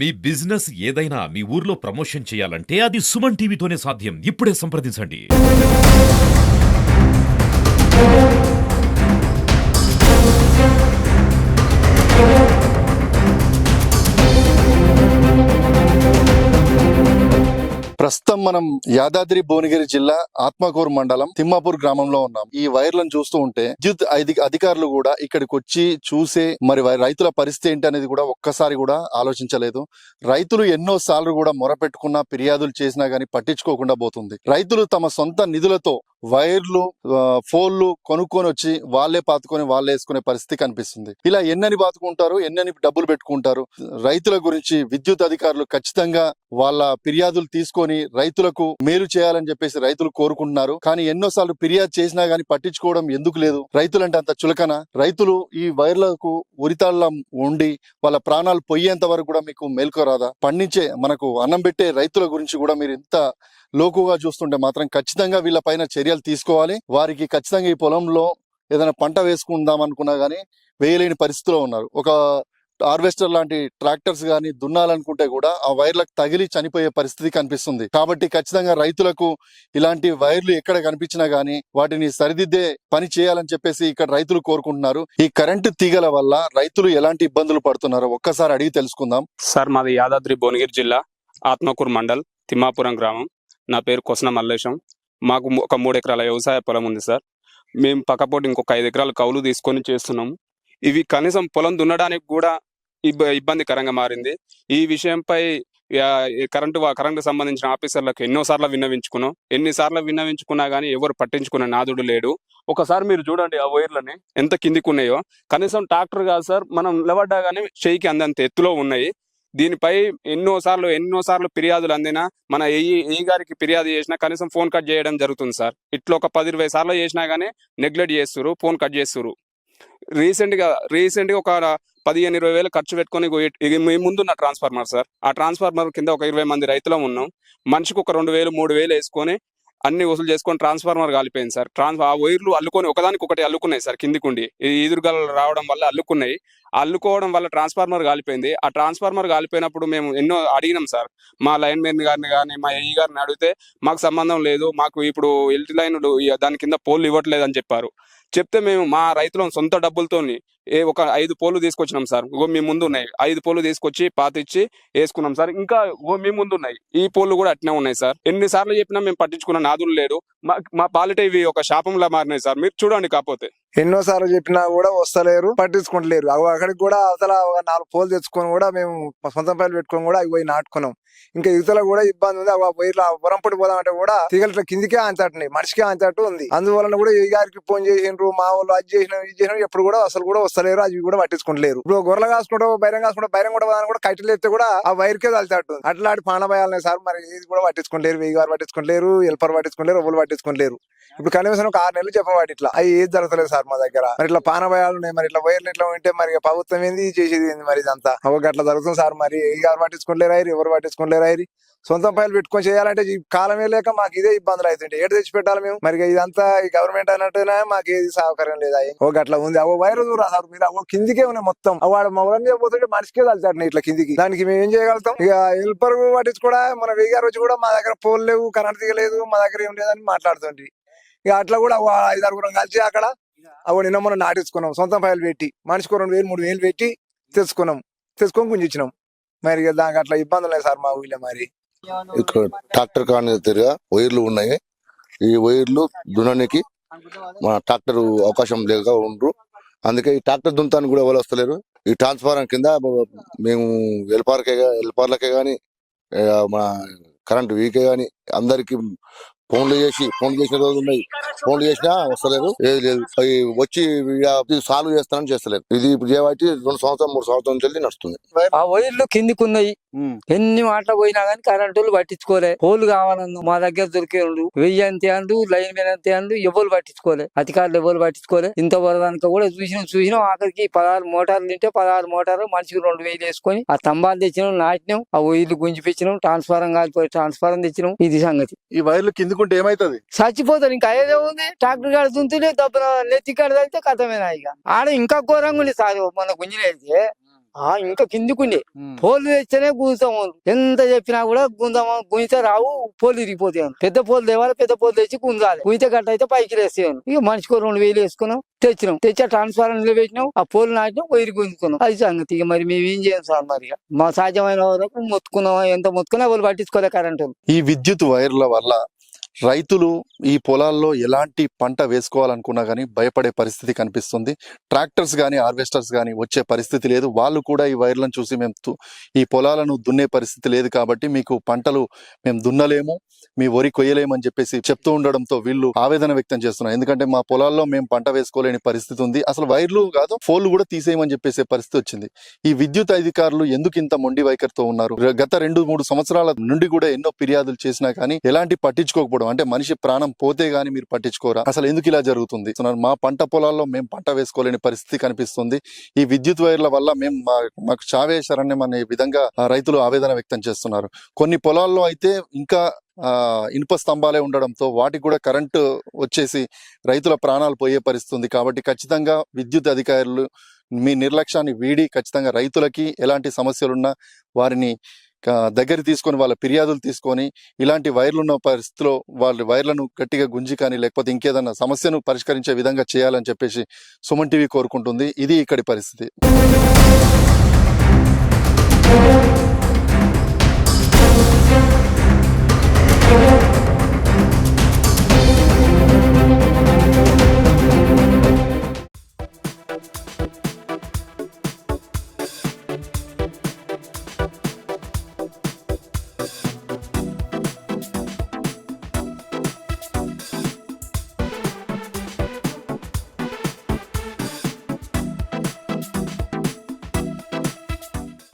మీ business ఏదైనా మీ ఊర్లో promotion చేయాలంటే అది సుమన్ టీవీతోనే సాధ్యం. ఇప్పుడే సంప్రదించండి. ప్రస్తుతం మనం యాదాద్రి భువనగిరి జిల్లా ఆత్మకూరు మండలం తిమ్మాపూర్ గ్రామంలో ఉన్నాం. ఈ వైర్లను చూస్తూ ఉంటే విద్యుత్ అధికారులు కూడా ఇక్కడికి వచ్చి చూసే మరి రైతుల పరిస్థితి ఏంటి అనేది కూడా ఒక్కసారి కూడా ఆలోచించలేదు. రైతులు ఎన్నో సార్లు కూడా మొరపెట్టుకున్నా ఫిర్యాదులు చేసినా గానీ పట్టించుకోకుండా పోతుంది. రైతులు తమ సొంత నిధులతో వైర్లు ఫోన్లు కొనుక్కొని వచ్చి వాళ్ళే పాతుకొని వాళ్ళే వేసుకునే పరిస్థితి కనిపిస్తుంది. ఇలా ఎన్నని పాతుకుంటారు, ఎన్నని డబ్బులు పెట్టుకుంటారు. రైతుల గురించి విద్యుత్ అధికారులు ఖచ్చితంగా వాళ్ళ ఫిర్యాదులు తీసుకొని రైతులకు మేలు చేయాలని చెప్పేసి రైతులు కోరుకుంటున్నారు. కానీ ఎన్నోసార్లు ఫిర్యాదు చేసినా గానీ పట్టించుకోవడం ఎందుకు లేదు? రైతులంటే అంత చులకన? రైతులు ఈ వైర్లకు ఉరితాళ్ల ఉండి వాళ్ళ ప్రాణాలు పోయేంత వరకు కూడా మీకు మేల్కోరాదా? పండించే మనకు అన్నం పెట్టే రైతుల గురించి కూడా మీరు ఇంత లోకుగా చూస్తుంటే మాత్రం ఖచ్చితంగా వీళ్ళ పైన చర్యలు తీసుకోవాలి. వారికి ఖచ్చితంగా ఈ పొలంలో ఏదైనా పంట వేసుకుందాం అనుకున్నా గానీ వేయలేని పరిస్థితిలో ఉన్నారు. ఒక హార్వెస్టర్ లాంటి ట్రాక్టర్స్ గానీ దున్నాలనుకుంటే కూడా ఆ వైర్లకు తగిలి చనిపోయే పరిస్థితి కనిపిస్తుంది. కాబట్టి ఖచ్చితంగా రైతులకు ఇలాంటి వైర్లు ఎక్కడ కనిపించినా గానీ వాటిని సరిదిద్దే పని చేయాలని చెప్పేసి ఇక్కడ రైతులు కోరుకుంటున్నారు. ఈ కరెంటు తీగల వల్ల రైతులు ఎలాంటి ఇబ్బందులు పడుతున్నారో ఒక్కసారి అడిగి తెలుసుకుందాం. సార్, మాది యాదాద్రి భువనగిరి జిల్లా ఆత్మకూరు మండల్ తిమ్మాపురం గ్రామం. నా పేరు కొసన మల్లేశం. మాకు ఒక 3 ఎకరాల వ్యవసాయ పొలం ఉంది సార్. మేము పక్కపోటి ఇంకొక 5 ఎకరాల కౌలు తీసుకొని చేస్తున్నాము. ఇవి కనీసం పొలం దున్నడానికి కూడా ఇబ్బందికరంగా మారింది. ఈ విషయంపై కరెంటు సంబంధించిన ఆఫీసర్లకు ఎన్నోసార్లు విన్నవించుకున్నా కానీ ఎవరు పట్టించుకునే నాదుడు లేడు. ఒకసారి మీరు చూడండి, ఆ వైర్లని ఎంత కిందికి ఉన్నాయో. కనీసం ట్రాక్టర్ కాదు సార్, మనం నిలబడ్డా కానీ చేయికి అందంత ఎత్తులో ఉన్నాయి. దీనిపై ఎన్నోసార్లు ఫిర్యాదులు అందినా, మన ఏ గారికి ఫిర్యాదు చేసినా కనీసం ఫోన్ కట్ చేయడం జరుగుతుంది సార్. ఇట్లా ఒక 10-20 సార్లు చేసినా గానీ నెగ్లెక్ట్ చేస్తున్నారు, ఫోన్ కట్ చేస్తున్నారు. రీసెంట్ గా ఒక 15-20 వేలు ఖర్చు పెట్టుకొని మీ ముందున్న ట్రాన్స్ఫార్మర్ సార్. ఆ ట్రాన్స్ఫార్మర్ కింద ఒక 20 మంది రైతులం ఉన్నాం. మనిషికి ఒక 2,000-3,000 వేసుకొని అన్ని వసూలు చేసుకొని ట్రాన్స్ఫార్మర్ కాలిపోయింది సార్. ఆ వైర్లు అల్లుకొని ఒకదానికి అల్లుకున్నాయి సార్. కిందికుండి ఈదురుగాలు రావడం వల్ల అల్లుకోవడం వల్ల ట్రాన్స్ఫార్మర్ కాలిపోయింది. ఆ ట్రాన్స్ఫార్మర్ కాలిపోయినప్పుడు మేము ఎన్నో అడిగినాం సార్. మా లైన్ మెన్ గారిని కానీ మా ఏ గారిని అడిగితే మాకు సంబంధం లేదు, మాకు ఇప్పుడు ఎల్టీ లైన్లు దాని కింద పోల్లు ఇవ్వట్లేదు అని చెప్పారు. చెప్తే మేము మా రైతులను సొంత డబ్బులతోని ఒక 5 పోలు తీసుకొచ్చినాం సార్. మీ ముందు ఉన్నాయి 5 పోలు తీసుకొచ్చి పాతిచ్చి వేసుకున్నాం సార్. ఇంకా మీ ముందు ఉన్నాయి ఈ పోలు కూడా అట్నే ఉన్నాయి సార్. ఎన్నిసార్లు చెప్పినా మేము పట్టించుకున్న నాదులు లేడు. మా పాలిట ఇవి ఒక శాపంలా మారినాయి సార్. మీరు చూడండి. కాకపోతే ఎన్నోసార్లు చెప్పినా కూడా వస్తలేరు, పట్టించుకుంటలేరు. అక్కడికి కూడా అవతల 4 పోలు తెచ్చుకొని కూడా మేము సొంత పైలు పెట్టుకొని కూడా అవి పోయి నాటుకున్నాం. ఇంకా యువతలో కూడా ఇబ్బంది ఉంది. వైర్లు వరంపడి పోదాం అంటే కూడా తీగల కిందికే అంతటినాయి, మనిషికే అంతట్టు ఉంది. అందువలన కూడా ఈ గారికి ఫోన్ చేసిండ్రు, మా వాళ్ళు అది చేసిన ఇది చేసిన ఎప్పుడు కూడా అసలు కూడా వస్తలేరు, అవి కూడా పట్టించుకుంటలేరు. ఇప్పుడు గొర్రెలు కాసుకుంటూ బైరం కూడా పోదాని కూడా కట్టెలు ఎత్తే కూడా ఆ వైర్కే తలతట్టు అట్లాంటి పానభయాలనే సార్. మరి ఇది కూడా పట్టించుకుంటలేరు, ఈ గారు పట్టించుకుంటలేరు, ఎల్పర్ పట్టించుకుంటలేరు, ఎవరు పట్టించుకుంటలేరు. ఇప్పుడు కనీసం ఒక 6 నెలలు చెప్పవాటి ఇట్లా అవి ఏది జరగలేదు సార్ మా దగ్గర. మరి ఇట్లా పానభయాలు ఉన్నాయి. మరి ఇట్లా వైర్లు ఇట్లా ఉంటే మరి ప్రభుత్వం ఏంది చేసేది ఏంది? మరి ఇదంతా అట్లా జరుగుతుంది సార్. మరి ఈ గారు పట్టించుకుంటలేరు, ఎవరు పట్టించుకుంటలేరు. సొంత పైలు పెట్టుకొని చేయాలంటే ఈ కాలమే లేక మాకు ఇదే ఇబ్బందులు అవుతుంటే ఏడు తెచ్చి పెట్టాలి మేము. మరి ఇదంతా ఈ గవర్నమెంట్ అన్నట్టునే మాకు ఏది సౌకర్యం లేదా? అట్లా ఉంది. వైర్ రాసారు మీరు కిందికే ఉన్నాయి మొత్తం. వాడు మౌలని పోతుంటే మనిషికే తలుతాడు ఇట్లా కిందికి. దానికి మేము ఏం చేయగలుగుతాం? ఇక హెల్పర్ పట్టించి కూడా మన వేగారు వచ్చి కూడా మా దగ్గర పోల్ లేవు, కరెంట్ దిగలేదు, మా దగ్గర ఏం లేదని మాట్లాడుతుంది. ఇక అట్లా కూడా 5-6 కలిసి అక్కడ నిన్న మనం నాటించుకున్నాం. సొంత పైలు పెట్టి మనిషికి 2,000-3,000 పెట్టి తెచ్చుకొని గుంజించినాం. మరి దానికి అట్లా ఇబ్బందులు ఉన్నాయి సార్ మా ఊళ్ళో. మరి ఇక్కడ ట్రాక్టర్ కానీ తిరిగా వైర్లు ఉన్నాయి. ఈ వైర్లు దున్నడానికి మన ట్రాక్టర్ అవకాశం లేక ఉండ్రు. అందుకే ఈ ట్రాక్టర్ దున్నతానికి కూడా ఎవరు వస్తలేరు. ఈ ట్రాన్స్ఫార్మర్ కింద మేము ఎల్పార్లకే కానీ మన కరెంట్ వీకే కానీ అందరికి ఫోన్లు చేసిన రోజులు ఉన్నాయి. ఫోన్లు చేసినా వస్తలేదు, ఏది లేదు. అవి వచ్చి సాల్వ్ చేస్తానని చేస్తలేదు. ఇది ఇప్పుడు చేయబట్టి 2 సంవత్సరం 3 సంవత్సరం నుంచి నడుస్తుంది. ఆ వైర్లు కిందికి ఉన్నాయి. ఎన్ని మాటలు పోయినా గానీ కరెంటు పట్టించుకోలే. పోలు కావాలన్నా మా దగ్గర దొరికేండు 1000 అంతే అండు, లైన్ మీద అంతే అండు, ఎవరు పట్టించుకోలే. అధికారులు ఎవరు పట్టించుకోలే. ఇంత వరదానిక కూడా చూసినాం. ఆఖరికి 16 మోటార్లు తింటే 16 మోటార్లు మనిషికి 2,000 వేసుకొని ఆ స్తంభాలు తెచ్చినాం, నాటినాం, ఆ వైర్లు గుంజిపించినాం, ట్రాన్స్ఫారం కాలిపోయి ట్రాన్స్ఫారం తెచ్చినాం. ఇది సంగతి. ఈ వైర్లు కిందికుంటే ఏమైతుంది? చచ్చిపోతారు. ఇంకా ఏదో ఉంది, ట్రాక్టర్ కాడ దుంతులే దెబ్బ నెత్తి కాడ తగ్గితే కథమేనా. ఇక ఆడ ఇంకా ఘోరంగా ఉంది సార్. మన గుంజినైతే ఇంకా కిందికుండే పోలు తెస్తేనే గుంజుతాము. ఎంత చెప్పినా కూడా గుంజితే రావు, పోలు ఇరిగిపోతాయి. పెద్ద పోలు తేవాలి, పెద్ద పోలు తెచ్చి గుంజాలి. గుంజితే గట్ట అయితే పైకి వేసేయాను. ఇక మనిషికి 2000 వేసుకున్నాం, తెచ్చినాం. తెచ్చి ఆ ట్రాన్స్ఫారం పెట్టినాం, ఆ పోలు నాటినాం, వైరు గుంజుకున్నాం. అది సంగతి. ఇక మరి మేము ఏం చేయం సార్? మరి మా సాధ్యమైన వరకు మొత్తుకున్నాం. ఎంత మొత్తుకున్నా వాళ్ళు పట్టించుకోలే కరెంటు. ఈ విద్యుత్ వైర్ల వల్ల రైతులు ఈ పొలాల్లో ఎలాంటి పంట వేసుకోవాలనుకున్నా కానీ భయపడే పరిస్థితి కనిపిస్తుంది. ట్రాక్టర్స్ కానీ హార్వెస్టర్స్ కానీ వచ్చే పరిస్థితి లేదు. వాళ్ళు కూడా ఈ వైర్లను చూసి మేము ఈ పొలాలను దున్నే పరిస్థితి లేదు కాబట్టి మీకు పంటలు మేము దున్నలేము, మీ వరి కొయ్యలేము అని చెప్పేసి చెప్తూ ఉండడంతో వీళ్ళు ఆవేదన వ్యక్తం చేస్తున్నారు. ఎందుకంటే మా పొలాల్లో మేము పంట వేసుకోలేని పరిస్థితి ఉంది, అసలు వైర్లు కాదు ఫోన్లు కూడా తీసేయమని చెప్పేసే పరిస్థితి వచ్చింది. ఈ విద్యుత్ అధికారులు ఎందుకు ఇంత మొండి వైఖరితో ఉన్నారు? గత 2-3 సంవత్సరాల నుండి కూడా ఎన్నో ఫిర్యాదులు చేసినా కానీ ఎలాంటి పట్టించుకోకపోవడం, అంటే మనిషి ప్రాణం పోతే గానీ మీరు పట్టించుకోరా? అసలు ఎందుకు ఇలా జరుగుతుంది? మా పంట పొలాల్లో మేము పంట వేసుకోలేని పరిస్థితి కనిపిస్తుంది. ఈ విద్యుత్ వైర్ల వల్ల మేము మాకు చావే శరణ్యం అనే విధంగా రైతులు ఆవేదన వ్యక్తం చేస్తున్నారు. కొన్ని పొలాల్లో అయితే ఇంకా ఇనుప స్తంభాలే ఉండడంతో వాటికి కూడా కరెంటు వచ్చేసి రైతుల ప్రాణాలు పోయే పరిస్థితి ఉంది. కాబట్టి ఖచ్చితంగా విద్యుత్ అధికారులు మీ నిర్లక్ష్యాన్ని వీడి ఖచ్చితంగా రైతులకి ఎలాంటి సమస్యలున్నా వారిని దగ్గర తీసుకొని వాళ్ళ ఫిర్యాదులు తీసుకొని ఇలాంటి వైర్లు ఉన్న పరిస్థితిలో వాళ్ళ వైర్లను గట్టిగా గుంజి కానీ లేకపోతే ఇంకేదన్నా సమస్యను పరిష్కరించే విధంగా చేయాలని చెప్పేసి సుమన్ టీవీ కోరుకుంటుంది. ఇది ఇక్కడి పరిస్థితి.